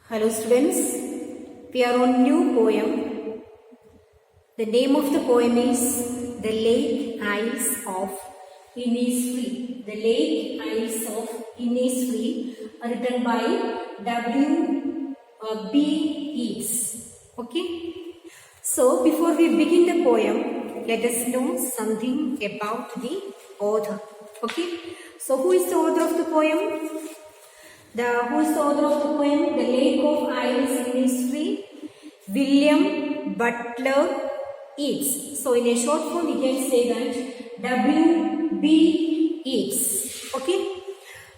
Hello students, we are on new poem. The name of the poem is The Lake Isles of Innisfree. The Lake Isles of Innisfree, written by W. B. Yeats. Okay. So before we begin the poem, let us know something about the author. Okay. So who is the author of the poem? Who is the author of the poem? The Lake of Isles Innisfree, William Butler Yeats. So in a short form we can say that W. B. Yeats. Okay.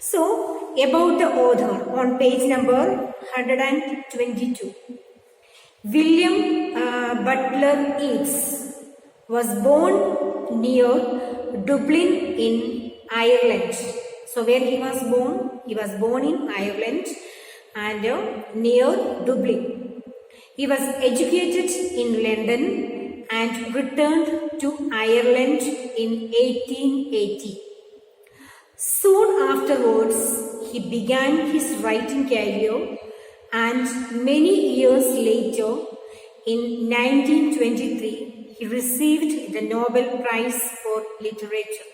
So about the author on page number 122. William Butler Yeats was born near Dublin in Ireland. So where he was born? He was born in Ireland and near Dublin. He was educated in London and returned to Ireland in 1880. Soon afterwards, he began his writing career, and many years later, in 1923, he received the Nobel Prize for Literature.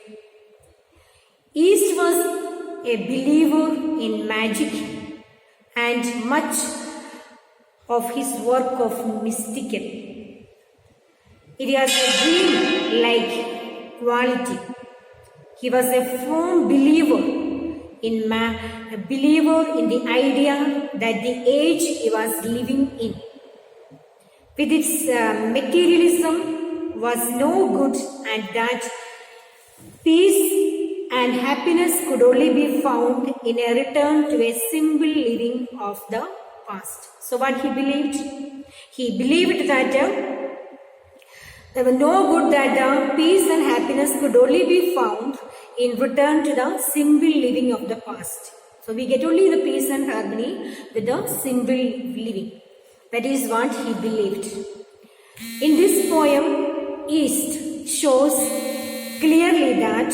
Yeats was a believer in magic, and much of his work of mystical. It was a dream-like quality. He was a firm believer in the idea that the age he was living in, with its materialism, was no good, and that peace and happiness could only be found in a return to a simple living of the past. So what he believed? He believed that there was no good, that peace and happiness could only be found in return to the simple living of the past. So we get only the peace and harmony with the simple living. That is what he believed. In this poem, Yeats shows clearly that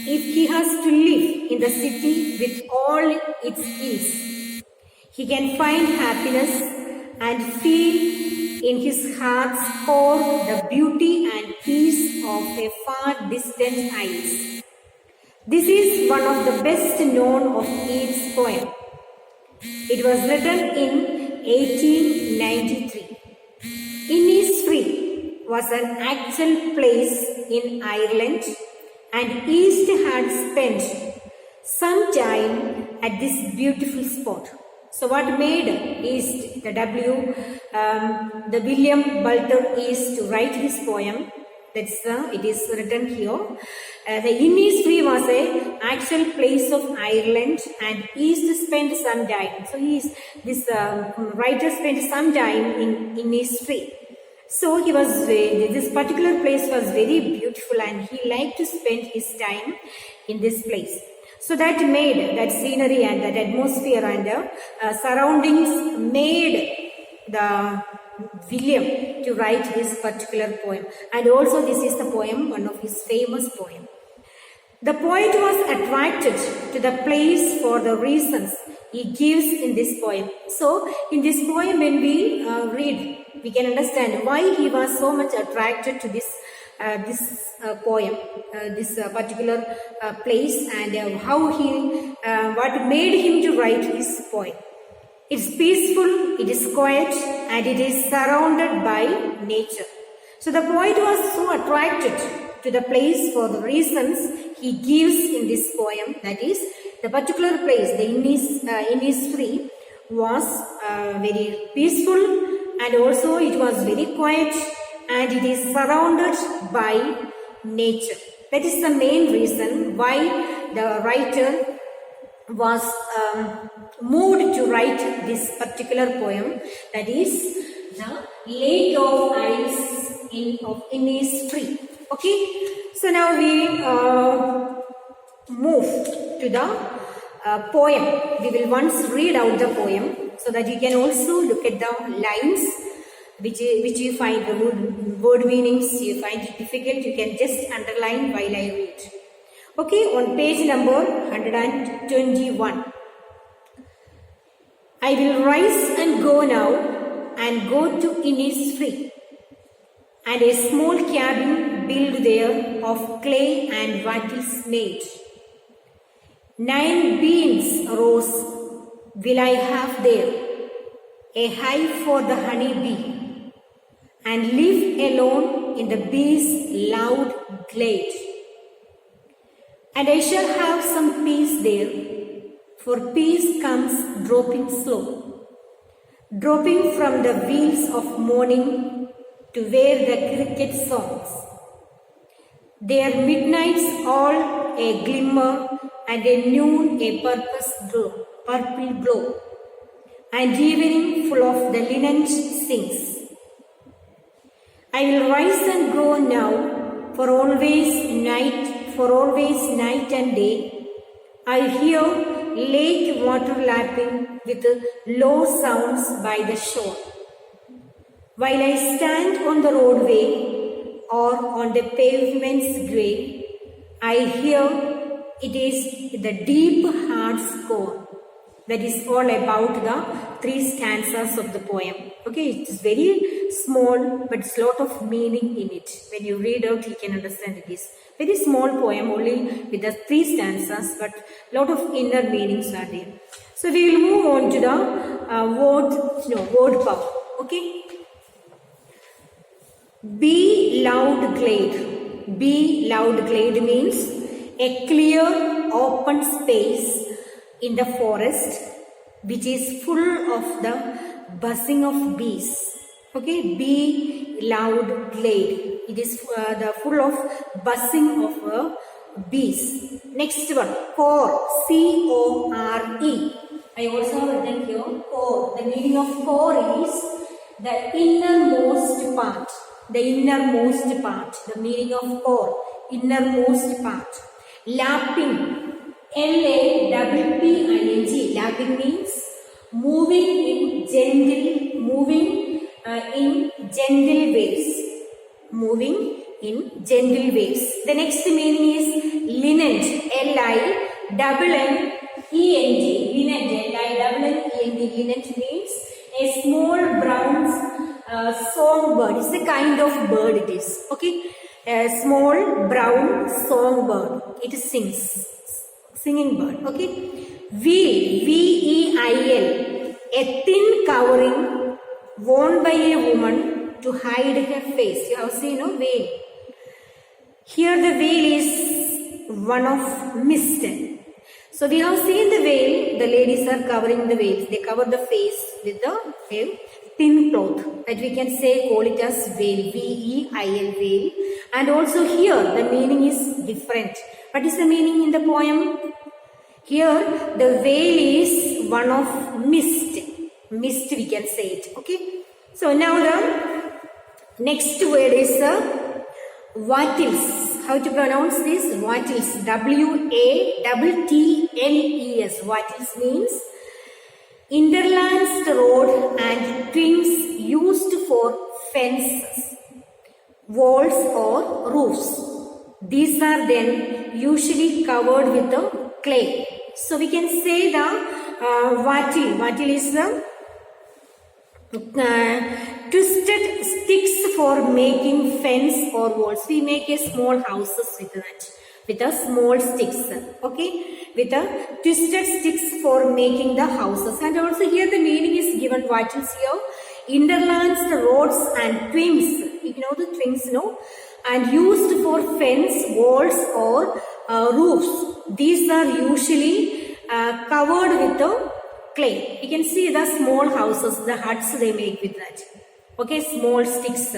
if he has to live in the city with all its ills, he can find happiness and feel in his heart's core the beauty and peace of a far distant isles. This is one of the best known of Yeats' poem. It was written in 1893. Innisfree was an actual place in Ireland, and Yeats had spent some time at this beautiful spot. So what made Yeats, the William Butler Yeats, to write this poem? It is written here. The Innisfree was an actual place of Ireland, and Yeats spent some time. So this writer spent some time in Innisfree. So this particular place was very beautiful, and he liked to spend his time in this place. So that made that scenery and that atmosphere and surroundings made the William to write this particular poem. And also this is the poem, one of his famous poem. The poet was attracted to the place for the reasons he gives in this poem. So in this poem, when we read, we can understand why he was so much attracted to this poem, this particular place, and what made him to write this poem. It's peaceful, it is quiet, and it is surrounded by nature. So the poet was so attracted to the place for the reasons he gives in this poem. That is, the particular place, the Innisfree, was very peaceful, and also it was very quiet, and it is surrounded by nature. That is the main reason why the writer was moved to write this particular poem. That is the Lake of Isles of Innisfree. Okay. So now we move to the poem. We will once read out the poem so that you can also look at the lines which you find the word meanings you find it difficult. You can just underline while I read. Okay, on page number 121. I will rise and go now and go to Innisfree, and a small cabin built there of clay and wattles made. 9 beams rose will I have there, a hive for the honey bee, and live alone in the bee's loud glade. And I shall have some peace there, for peace comes dropping slow, dropping from the wheels of morning to where the cricket songs. Their midnights all a glimmer, and a noon a purple glow, and evening full of the linen sings. I will rise and go now, for always night and day. I hear lake water lapping with low sounds by the shore. While I stand on the roadway or on the pavement's grey, I hear it is the deep heart score. That is all about the 3 stanzas of the poem. Okay, it is very small, but it's a lot of meaning in it. When you read out, you can understand it is very small poem, only with the 3 stanzas, but a lot of inner meanings are there. So we will move on to the word power. Okay. Be loud glade. Be loud glade means a clear open space in the forest which is full of the buzzing of bees. Okay, be loud glade. It is full of buzzing of bees. Next one, core. C-O-R-E. I also have written here core. The meaning of core is the innermost part. The innermost part. The meaning of core. Innermost part. Lapping. L-A-P-P-I-N-G. Lapping means moving in gentle waves. Moving in gentle waves. The next meaning is linent. L-I-N-N-E-N-T. Linent. L-I-N-N-E-N-T. Linent means a small brown songbird. It's a kind of bird it is. Okay. A small brown songbird. It sings. Singing bird. Okay. Veil. V-E-I-L. A thin covering worn by a woman to hide her face. You have seen, no? Veil. Here the veil is one of mist. So we have seen the veil. The ladies are covering the veil. They cover the face with the thin cloth. That we can say, call it as veil. V-E-I-L, veil. And also here the meaning is different. What is the meaning in the poem? Here the veil is one of mist. Mist we can say it. Okay. So now the next word is wattles. How to pronounce this? Wattles. W-A-T-T-L-E-S. Wattles means interlanced road and twigs used for fences, walls or roofs. These are then usually covered with clay. So we can say the wattle. Wattle is the twisted sticks for making fence or walls. We make a small houses with that, with a small sticks. Okay, with a twisted sticks for making the houses. And also here the meaning is given. Wattles here, interlanced roads and twigs. You know the twigs, no? And used for fence, walls or roofs. These are usually covered with clay. You can see the small houses, the huts they make with that. Okay, small sticks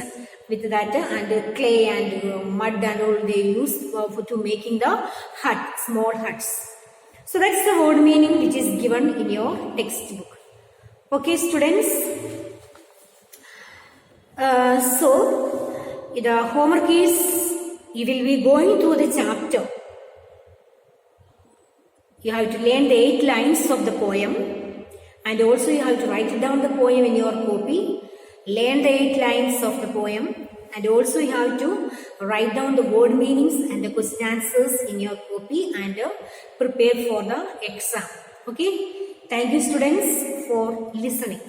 with that and clay and mud and all they use to making the hut, small huts. So that's the word meaning which is given in your textbook. Okay, students. So the homework is, you will be going through the chapter. You have to learn the 8 lines of the poem, and also you have to write down the poem in your copy, learn the 8 lines of the poem, and also you have to write down the word meanings and the question answers in your copy and prepare for the exam. Okay, Thank you students for listening.